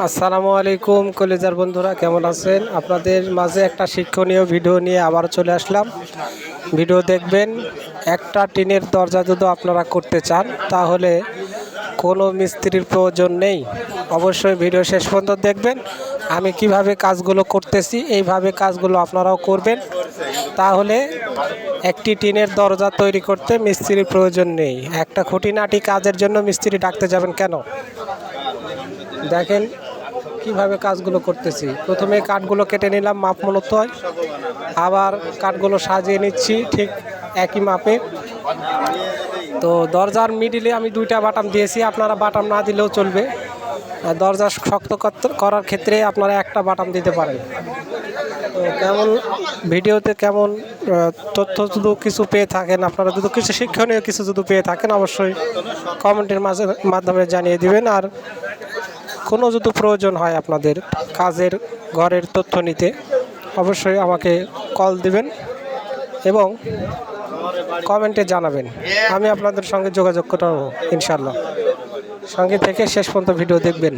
আসসালামু আলাইকুম কলেজার বন্ধুরা, কেমন আছেন? আপনাদের মাঝে একটা শিক্ষণীয় ভিডিও নিয়ে আবার চলে আসলাম। ভিডিও দেখবেন। একটা টিনের দরজা যদি আপনারা করতে চান তাহলে কোনো মিস্ত্রির প্রয়োজন নেই। অবশ্যই ভিডিও শেষ পর্যন্ত দেখবেন। আমি কিভাবে কাজগুলো করতেছি এইভাবে কাজগুলো আপনারাও করবেন, তাহলে একটি টিনের দরজা তৈরি করতে মিস্ত্রির প্রয়োজন নেই। একটা খুঁটিনাটি কাজের জন্য মিস্ত্রি ডাকতে যাবেন কেন? দেখেন কিভাবে কাজগুলো করতেছি। প্রথমে কাঠগুলো কেটে নিলাম মাপ মূলত, আবার কাঠগুলো সাজিয়ে নিচ্ছি ঠিক একই মাপে। তো দরজার মিডিলে আমি 2টা বাটাম দিয়েছি, আপনারা বাটাম না দিলেও চলবে। দরজা শক্ত করার ক্ষেত্রে আপনারা একটা বাটাম দিতে পারেন। তো কেমন ভিডিওতে কেমন তথ্য যদি কিছু পেয়ে থাকেন, আপনারা যদি কিছু শিক্ষণীয় কিছু যদি পেয়ে থাকেন অবশ্যই কমেন্টের মাধ্যমে জানিয়ে দিবেন। আর কোনো যদি প্রয়োজন হয় আপনাদের কাজের ঘরের তথ্য নিতে অবশ্যই আমাকে কল দিবেন এবং কমেন্টে জানাবেন। আমি আপনাদের সঙ্গে যোগাযোগ করব ইনশাল্লাহ। সঙ্গে থেকে শেষ পর্যন্ত ভিডিও দেখবেন।